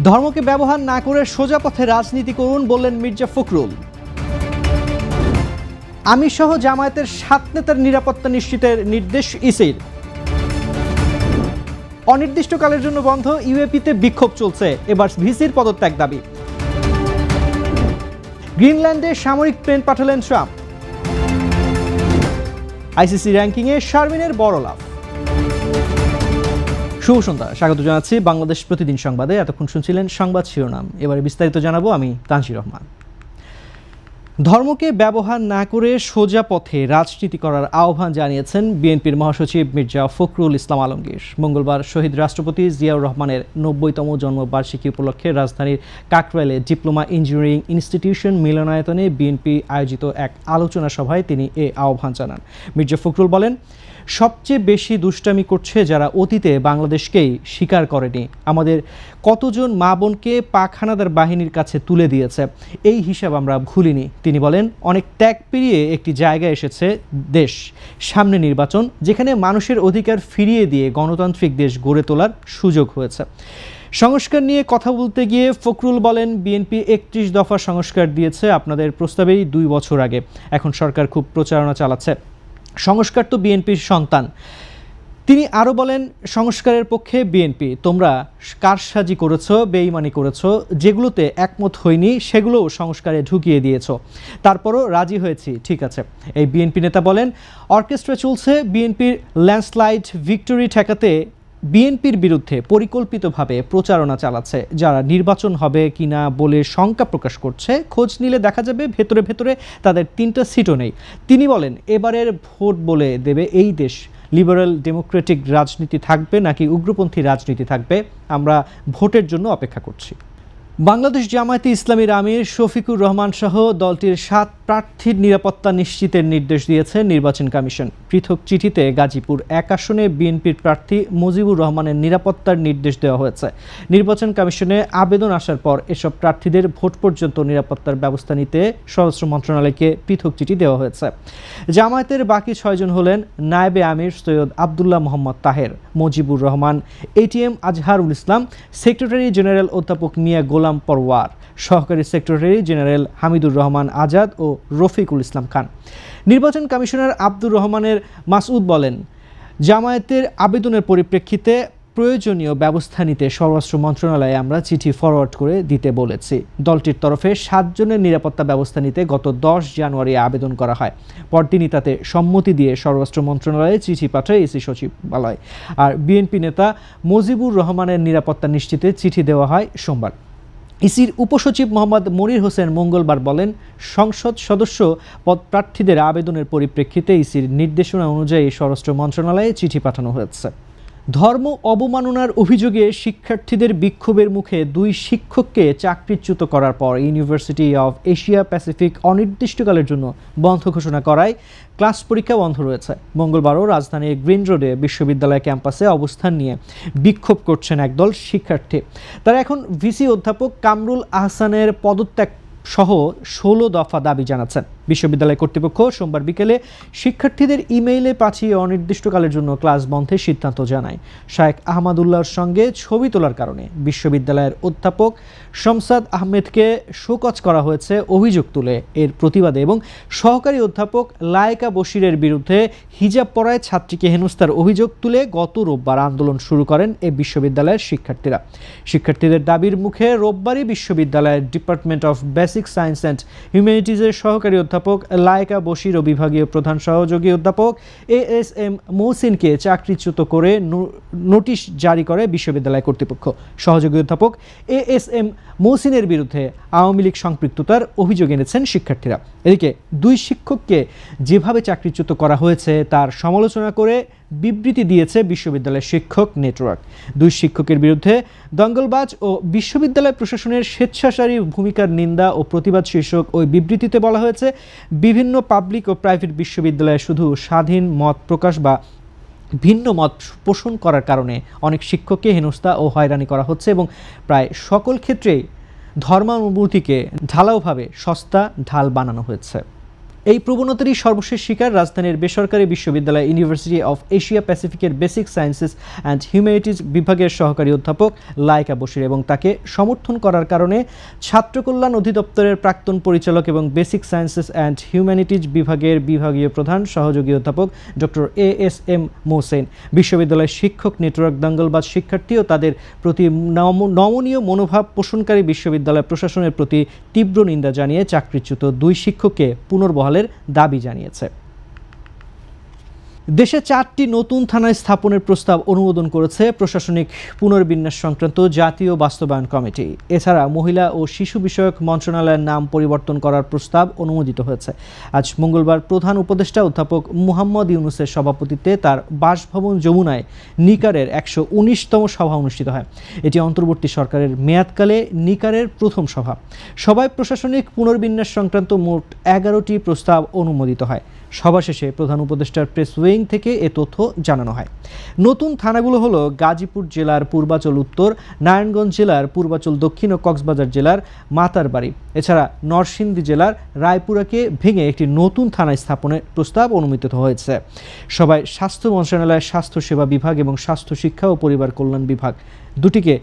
ধর্মকে ব্যবহার না করে সোজা পথে রাজনীতি করুন বললেন মির্জা ফখরুল। আমির সহ জামায়াতের 7 নেতার নিরাপত্তা নিশ্চিতের নির্দেশ ইসির। অনির্দিষ্টকালের জন্য বন্ধ ইউএপিতে বিক্ষোভ চলছে, এবার ভিসির পদত্যাগ দাবি। গ্রিনল্যান্ডে সামরিক প্লেন পাঠালেন ট্রাম্প। আইসিসি র্যাঙ্কিংয়ে শারমিনের বড় লাভ। শুভ সন্ধ্যা, স্বাগত জানাচ্ছি বাংলাদেশ প্রতিদিন সংবাদে। এতক্ষণ শুনছিলেন সংবাদ শিরোনাম, এবারে বিস্তারিত জানাবো আমি তানজির রহমান। ধর্মকে ব্যবহার না করে সোজা পথে রাজনীতি করার আহ্বান জানিয়েছেন বিএনপির মহাসচিব মির্জা ফখরুল ইসলাম আলমগীর। মঙ্গলবার শহীদ রাষ্ট্রপতি জিয়াউর রহমানের 90তম জন্মবার্ষিকী উপলক্ষে রাজধানীর কাকরাইলে ডিপ্লোমা ইঞ্জিনিয়ারিং ইনস্টিটিউশন মিলনায়তনে বিএনপি আয়োজিত এক আলোচনা সভায় তিনি এ আহ্বান জানান। মির্জা ফখরুল বলেন, সবচেয়ে বেশি দুষ্টামি করছে যারা অতীতে বাংলাদেশকেই স্বীকার করেনি। আমাদের কতজন মা বোনকে পাক হানাদার বাহিনীর কাছে তুলে দিয়েছে, এই হিসাব আমরা ভুলিনি। তিনি বলেন, অনেক ত্যাগ পেরিয়ে একটি জায়গায় এসেছে দেশ, সামনে নির্বাচন, যেখানে মানুষের অধিকার ফিরিয়ে দিয়ে গণতান্ত্রিক দেশ গড়ে তোলার সুযোগ হয়েছে। সংস্কার নিয়ে কথা বলতে গিয়ে ফখরুল বলেন, বিএনপি 31 দফা সংস্কার দিয়েছে আপনাদের প্রস্তাবেই 2 বছর আগে। এখন সরকার খুব প্রচারণা চালাচ্ছে, সংস্কার তো বিএনপির সন্তান। তিনি আরও বলেন, সংস্কারের পক্ষে বিএনপি, তোমরা কারসাজি করেছো, বেঈমানি করেছো, যেগুলোতে একমত হয়নি সেগুলোও সংস্কারে ঢুকিয়ে দিয়েছো, তারপরও রাজি হয়েছি, ঠিক আছে। এই বিএনপি নেতা বলেন, অর্কেস্ট্রা চলছে, বিএনপির ল্যান্ডস্লাইড ভিক্টোরি ঠেকাতে বিএনপির বিরুদ্ধে পরিকল্পিতভাবে প্রচারণা চালাচ্ছে। যারা নির্বাচন হবে কিনা বলে শঙ্কা প্রকাশ করছে, খোঁজ নিলে দেখা যাবে ভেতরে ভেতরে তাদের 3টা সিটও নেই। তিনি বলেন, এবারের ভোট বলে দেবে এই দেশ, লিবারেল ডেমোক্রেটিক রাজনীতি থাকবে নাকি উগ্রপন্থী রাজনীতি থাকবে, আমরা ভোটের জন্য অপেক্ষা করছি। বাংলাদেশ জামায়াতে ইসলামীর আমির শফিকুর রহমান সহ দলটির 7 প্রার্থীর নিরাপত্তা নিশ্চিতের নির্দেশ দিয়েছে নির্বাচন কমিশন। পৃথক চিঠিতে গাজীপুর 1 আসনে বিএনপির প্রার্থী মুজিবুর রহমানের নিরাপত্তার নির্দেশ দেওয়া হয়েছে। নির্বাচন কমিশনে আবেদন আসার পর এসব প্রার্থীদের ভোট পর্যন্ত নিরাপত্তার ব্যবস্থা নিতে স্বরাষ্ট্র মন্ত্রণালয়কে পৃথক চিঠি দেওয়া হয়েছে। জামায়াতের বাকি 6 জন হলেন নায়েবে আমির Syed Abdullah Mohammad Taher, Mujibur Rahman, ATM Azharul Islam, secretary general অধ্যাপক মিয়া গোলাম পরওয়ার, সহকারী সেক্রেটারি জেনারেল হামিদুর রহমান আজাদ ও রফিকুল ইসলাম খান। নির্বাচন কমিশনার আব্দুর রহমানের মাসউদ বলেন, জামায়াতের আবেদনের পরিপ্রেক্ষিতে প্রয়োজনীয় ব্যবস্থা নিতে স্বরাষ্ট্র মন্ত্রণালয়ে আমরা চিঠি ফরওয়ার্ড করে দিতে বলেছি। দলটির তরফে 7 জনের নিরাপত্তা ব্যবস্থা নিতে গত 10 জানুয়ারি আবেদন করা হয়। পরদিনই তাতে সম্মতি দিয়ে স্বরাষ্ট্র মন্ত্রণালয়ে চিঠি পাঠায় ইসি সচিবালয়। আর বিএনপি নেতা মুজিবুর রহমানের নিরাপত্তা নিশ্চিতে চিঠি দেওয়া হয় সোমবার। ইসির উপসচিব মোহাম্মদ মনির হোসেন মঙ্গলবার বলেন, সংসদ সদস্য পদ প্রার্থীদের আবেদনের পরিপ্রেক্ষিতে ইসির নির্দেশনা অনুযায়ী স্বরাষ্ট্র মন্ত্রণালয়ে চিঠি পাঠানো হয়েছে। ধর্ম অবমাননার অভিযোগে শিক্ষার্থীদের বিক্ষোভের মুখে 2 শিক্ষককে চাকরিচ্যুত করার পর ইউনিভার্সিটি অব এশিয়া প্যাসিফিক অনির্দিষ্টকালের জন্য বন্ধ ঘোষণা করায় ক্লাস পরীক্ষা বন্ধ রয়েছে। মঙ্গলবারও রাজধানীর গ্রিন রোডে বিশ্ববিদ্যালয় ক্যাম্পাসে অবস্থান নিয়ে বিক্ষোভ করছেন একদল শিক্ষার্থী। তারা এখন ভিসি অধ্যাপক কামরুল আহসানের পদত্যাগ সহ 16 দফা দাবি জানাচ্ছেন। বিশ্ববিদ্যালয় কর্তৃপক্ষ সোমবার বিকেলে শিক্ষার্থীদের ইমেইলে পাঠিয়ে অনির্দিষ্টকালের জন্য ক্লাস বন্ধের সিদ্ধান্ত জানায়। শায়েখ আহমদুল্লাহর সঙ্গে ছবি তোলার কারণে বিশ্ববিদ্যালয়ের অধ্যাপক শমসাদ আহমেদকে শোকজ করা হয়েছে অভিযোগ তুলে এর প্রতিবাদে, এবং সহকারী অধ্যাপক লায়েকা বশিরের বিরুদ্ধে হিজাব পরায় ছাত্রীকে হেনস্থার অভিযোগ তুলে গত রোববার আন্দোলন শুরু করেন এই বিশ্ববিদ্যালয়ের শিক্ষার্থীরা। শিক্ষার্থীদের দাবির মুখে রোববারই বিশ্ববিদ্যালয়ের department of basic science and হিউম্যানিটিজের সহকারী অধ্যাপক লায়েকা বশির ও বিভাগীয় প্রধান সহযোগী অধ্যাপক এএসএম মহসিনকে চাকরিচ্যুত করে নোটিশ জারি করে বিশ্ববিদ্যালয় কর্তৃপক্ষ। সহযোগী অধ্যাপক এএসএম মহসিনের বিরুদ্ধে আওয়ামী লীগ সম্পৃক্ততার অভিযোগ এনেছেন শিক্ষার্থীরা। এদিকে 2 শিক্ষককে যেভাবে চাকরিচ্যুত করা হয়েছে তার সমালোচনা করে বিবৃতি দিয়েছে বিশ্ববিদ্যালয়ের শিক্ষক নেটওয়ার্ক। 2 শিক্ষকের বিরুদ্ধে দঙ্গলবাজ ও বিশ্ববিদ্যালয় প্রশাসনের স্বেচ্ছাচারী ভূমিকার নিন্দা ও প্রতিবাদ শীর্ষক ওই বিবৃতিতে বলা হয়েছে, বিভিন্ন পাবলিক ও প্রাইভেট বিশ্ববিদ্যালয়ে শুধু স্বাধীন মত প্রকাশ বা ভিন্ন মত পোষণ করার কারণে অনেক শিক্ষককে হেনস্থা ও হয়রানি করা হচ্ছে এবং প্রায় সকল ক্ষেত্রেই ধর্মানুভূতিকে ঢালাওভাবে সস্তা ঢাল বানানো হয়েছে। এই প্রবণতারই সর্বশেষ শিকার রাজধানীর বেসরকারি বিশ্ববিদ্যালয় ইউনিভার্সিটি অফ এশিয়া প্যাসিফিকের বেসিক সায়েন্সেস অ্যান্ড হিউম্যানিটিজ বিভাগের সহকারী অধ্যাপক লাইকা বশির এবং তাকে সমর্থন করার কারণে ছাত্র কল্যাণ অধিদপ্তরের প্রাক্তন পরিচালক এবং বেসিক সায়েন্সেস অ্যান্ড হিউম্যানিটিজ বিভাগের বিভাগীয় প্রধান সহযোগী অধ্যাপক ডক্টর ASM মোহসেন, বিশ্ববিদ্যালয়ের শিক্ষক নেটওয়ার্ক, দাঙ্গলবাজ শিক্ষার্থী ও তাদের প্রতি নমনীয় মনোভাব পোষণকারী বিশ্ববিদ্যালয় প্রশাসনের প্রতি তীব্র নিন্দা জানিয়ে চাকরিচ্যুত 2 শিক্ষককে পুনর্বহালের দাবি জানিয়েছে। দেশে 4টি নতুন থানা স্থাপনের প্রস্তাব অনুমোদন করেছে প্রশাসনিক পুনর্বিন্যাস সংক্রান্ত জাতীয় বাস্তবায়ন কমিটি। এছাড়া মহিলা ও শিশু বিষয়ক মন্ত্রণালয়ের নাম পরিবর্তন করার প্রস্তাব অনুমোদিত হয়েছে। আজ মঙ্গলবার প্রধান উপদেষ্টা অধ্যাপক মুহাম্মদ ইউনুসের সভাপতিত্বে তার বাসভবন যমুনায় নিকারের 119তম সভা অনুষ্ঠিত হয়। এটি অন্তর্বর্তী সরকারের মেয়াদকালে নিকারের প্রথম সভা। সভায় প্রশাসনিক পুনর্বিন্যাস সংক্রান্ত মোট 11টি প্রস্তাব অনুমোদিত হয়। সভা শেষে প্রধান উপদেষ্টার প্রেস উইং থেকে এ তথ্য জানানো হয়। নতুন থানাগুলো হলো গাজীপুর জেলার পূর্বাচল উত্তর, নারায়ণগঞ্জ জেলার পূর্বাচল দক্ষিণ ও কক্সবাজার জেলার মাতারবাড়ি। এছাড়া নরসিংদী জেলার রায়পুরাকে ভেঙে একটি নতুন থানা স্থাপনের প্রস্তাব অনুমোদিত হয়েছে। সভায় স্বাস্থ্য মন্ত্রণালয়ের স্বাস্থ্যসেবা বিভাগ এবং স্বাস্থ্য শিক্ষা ও পরিবার কল্যাণ বিভাগ দুটিকে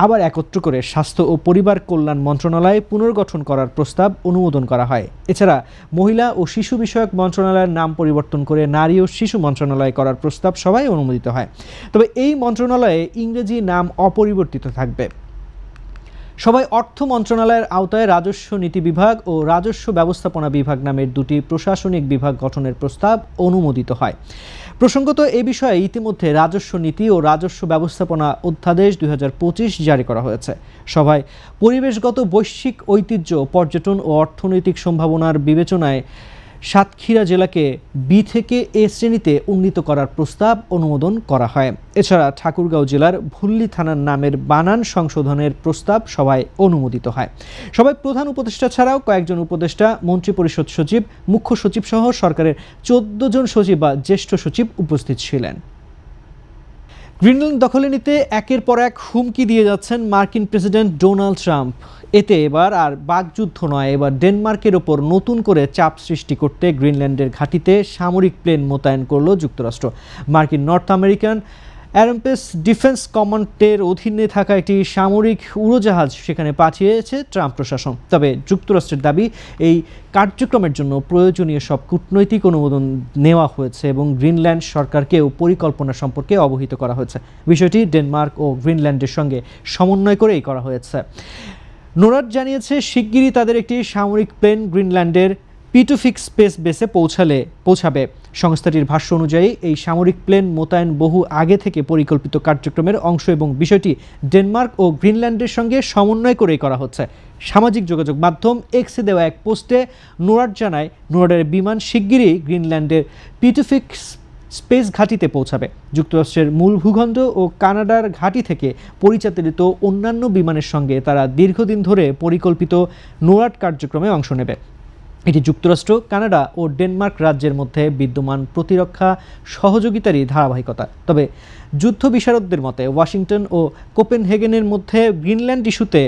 আবার একত্র করে স্বাস্থ্য ও পরিবার কল্যাণ মন্ত্রণালয় পুনর্গঠন করার প্রস্তাব অনুমোদন করা হয়। এছাড়া মহিলা ও শিশু বিষয়ক মন্ত্রণালয়ের নাম পরিবর্তন করে নারী ও শিশু মন্ত্রণালয় করার প্রস্তাব সভায় অনুমোদিত হয়। তবে এই মন্ত্রণালয়ে ইংরেজি নাম অপরিবর্তিত থাকবে। সবাই অর্থ মন্ত্রণালয়ের আওতায় রাজস্ব নীতি বিভাগ ও রাজস্ব ব্যবস্থাপনা বিভাগ নামের 2টি প্রশাসনিক বিভাগ গঠনের প্রস্তাব অনুমোদিত হয়। প্রসঙ্গত এ বিষয়ে ইতিমধ্যে রাজস্ব নীতি ও রাজস্ব ব্যবস্থাপনা অধ্যাদেশ 2025 জারি করা হয়েছে। সভায় পরিবেশগত বৈশ্বিক ঐতিহ্য, পর্যটন ও অর্থনৈতিক সম্ভাবনার বিবেচনায় সাতক্ষীরা জেলাকে বি থেকে এ শ্রেণীতে উন্নীত করার প্রস্তাব অনুমোদন করা হয়। এছাড়া ঠাকুরগাঁও জেলার ভুল্লি থানার নামের বানান সংশোধনের প্রস্তাব সভায় অনুমোদিত হয়। সভায় প্রধান উপদেষ্টা ছাড়াও কয়েকজন উপদেষ্টা, মন্ত্রিপরিষদ সচিব, মুখ্য সচিব সহ সরকারের 14 জন সচিব বা জ্যেষ্ঠ সচিব উপস্থিত ছিলেন। গ্রিনল্যান্ড দখলে নিতে একের পর এক হুমকি দিয়ে যাচ্ছেন মার্কিন প্রেসিডেন্ট ডোনাল্ড ট্রাম্প। এতে এবার আর বাকযুদ্ধ নয়, এবার ডেনমার্কের ওপর নতুন করে চাপ সৃষ্টি করতে গ্রিনল্যান্ডের ঘাঁটিতে সামরিক প্লেন মোতায়েন করল যুক্তরাষ্ট্র। মার্কিন নর্থ আমেরিকান অ্যারোস্পেস ডিফেন্স কমান্ডের অধীনে থাকা একটি সামরিক উড়োজাহাজ সেখানে পাঠিয়েছে ট্রাম্প প্রশাসন। তবে যুক্তরাষ্ট্রের দাবি, এই কার্যক্রমের জন্য প্রয়োজনীয় সব কূটনৈতিক অনুমোদন নেওয়া হয়েছে এবং গ্রিনল্যান্ড সরকারকেও পরিকল্পনা সম্পর্কে অবহিত করা হয়েছে। বিষয়টি ডেনমার্ক ও গ্রিনল্যান্ডের সঙ্গে সমন্বয় করেই করা হয়েছে। নোরাড জানিয়েছে, শিগগিরই তাদের একটি সামরিক প্লেন গ্রিনল্যান্ডের পিটুফিক স্পেস বেসে পৌঁছাবে। সংস্থাটির ভাষ্য অনুযায়ী এই সামরিক প্লেন মোতায়েন বহু আগে থেকে পরিকল্পিত কার্যক্রমের অংশ এবং বিষয়টি ডেনমার্ক ও গ্রিনল্যান্ডের সঙ্গে সমন্বয় করেই করা হচ্ছে। সামাজিক যোগাযোগ মাধ্যম এক্সে দেওয়া এক পোস্টে নোরাড জানায়, নোরাডের বিমান শিগগিরই গ্রিনল্যান্ডের পিটুফিক স্পেস ঘাঁটিতে পৌঁছাবে। যুক্তরাষ্ট্রের মূল ভূখণ্ড ও কানাডার ঘাঁটি থেকে পরিচালিত অন্যান্য বিমানের সঙ্গে তারা দীর্ঘদিন ধরে পরিকল্পিত নোরাড কার্যক্রমে অংশ নেবে। এটি যুক্তরাষ্ট্র, কানাডা ও ডেনমার্ক রাজ্যের মধ্যে বিদ্যমান প্রতিরক্ষা সহযোগিতারই ধারাবাহিকতা। তবে যুদ্ধ বিশারদদের মতে ওয়াশিংটন ও কোপেনহেগেনের মধ্যে গ্রিনল্যান্ড ইস্যুতে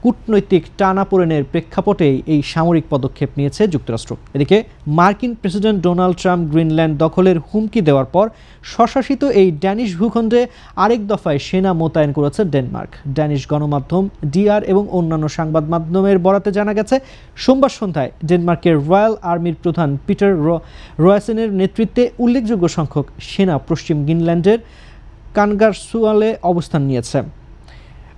কূটনৈতিক টানাপোড়েনের প্রেক্ষাপটেই এই সামরিক পদক্ষেপ নিয়েছে যুক্তরাষ্ট্র। এদিকে মার্কিন প্রেসিডেন্ট ডোনাল্ড ট্রাম্প গ্রিনল্যান্ড দখলের হুমকি দেওয়ার পর স্বশাসিত এই ড্যানিশ ভূখণ্ডে আরেক দফায় সেনা মোতায়েন করেছে ডেনমার্ক। ড্যানিশ গণমাধ্যম ডিআর এবং অন্যান্য সংবাদ মাধ্যমের বরাতে জানা গেছে, সোমবার সন্ধ্যায় ডেনমার্কের রয়্যাল আর্মির প্রধান পিটার রয়েসেনের নেতৃত্বে উল্লেখযোগ্য সংখ্যক সেনা পশ্চিম গ্রিনল্যান্ডের কানগারসুয়ালে অবস্থান নিয়েছে।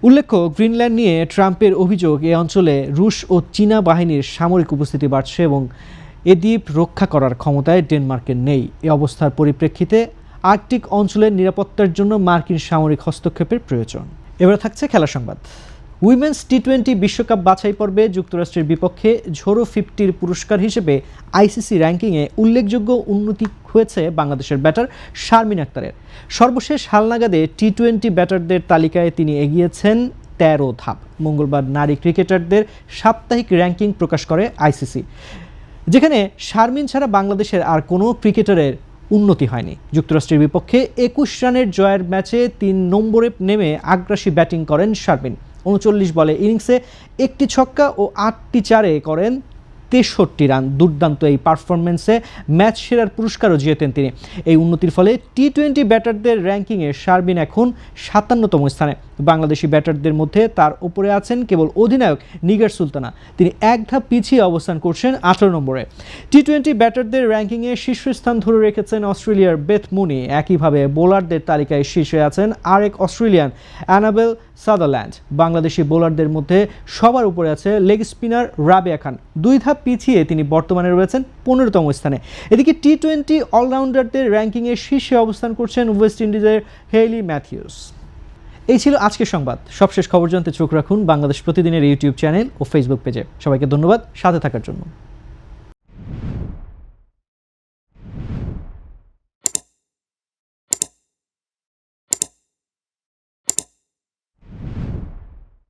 উল্লেখ্য, গ্রিনল্যান্ড নিয়ে ট্রাম্পের অভিযোগ, এ অঞ্চলে রুশ ও চীনা বাহিনীর সামরিক উপস্থিতি বাড়ছে এবং এ দ্বীপ রক্ষা করার ক্ষমতায় ডেনমার্কের নেই। এ অবস্থার পরিপ্রেক্ষিতে আর্কটিক অঞ্চলের নিরাপত্তার জন্য মার্কিন সামরিক হস্তক্ষেপের প্রয়োজন। এবার থাকছে খেলা সংবাদ। উইমেন্স টি20 বিশ্বকাপ বাছাই পর্বে যুক্তরাষ্ট্রের বিপক্ষে ঝোড়ো 50-র পুরস্কার হিসেবে আইসিসি র্যাঙ্কিংয়ে উল্লেখযোগ্য উন্নতি হয়েছে বাংলাদেশের ব্যাটার শারমিন আক্তারের। সর্বশেষ হালনাগাদে টি20 ব্যাটারদের তালিকায় তিনি এগিয়েছেন 13 ধাপ। মঙ্গলবার নারী ক্রিকেটারদের সাপ্তাহিক র্যাঙ্কিং প্রকাশ করে আইসিসি, যেখানে শারমিন ছাড়া বাংলাদেশের আর কোনো ক্রিকেটারের উন্নতি হয়নি। যুক্তরাষ্ট্রের বিপক্ষে 21 রানের জয়ের ম্যাচে 3 নম্বরে নেমে আগ্রাসী ব্যাটিং করেন শারমিন। 39 বলে ইনিংসে 1টি ছক্কা ও 8টি চারে করেন 63 রান। দুর্দান্ত এই পারফরমেন্সে ম্যাচ সেরার পুরস্কারও জিতেন তিনি। এই উন্নতির ফলে টি-20 ব্যাটারদের র্যাঙ্কিংয়ে শারমিন এখন 57তম স্থানে। বাংলাদেশি ব্যাটারদের মধ্যে তার উপরে আছেন কেবল অধিনায়ক নিগার সুলতানা। তিনি এক ধাপ পিছিয়ে অবস্থান করছেন 18 নম্বরে। টি-20 ব্যাটারদের র্যাঙ্কিংয়ে শীর্ষস্থান ধরে রেখেছেন অস্ট্রেলিয়ার বেথ মুনি। একইভাবে বোলারদের তালিকায় শীর্ষে আছেন আরেক অস্ট্রেলিয়ান অ্যানাবেল সাদারল্যান্ড। বাংলাদেশি বোলারদের মধ্যে সবার উপরে আছে লেগ স্পিনার রাবেয়া খান। 2 ধাপ পিছিয়ে তিনি বর্তমানে রয়েছেন 15তম স্থানে। এদিকে টি-20 অলরাউন্ডারদের র্যাঙ্কিংয়ে শীর্ষে অবস্থান করছেন ওয়েস্ট ইন্ডিজের হেইলি ম্যাথিউস। এই ছিল আজকের সংবাদ। সবশেষ খবর জানতে চোখ রাখুন বাংলাদেশ প্রতিদিনের ইউটিউব চ্যানেল ও ফেসবুক পেজে। সবাইকে ধন্যবাদ সাথে থাকার জন্য।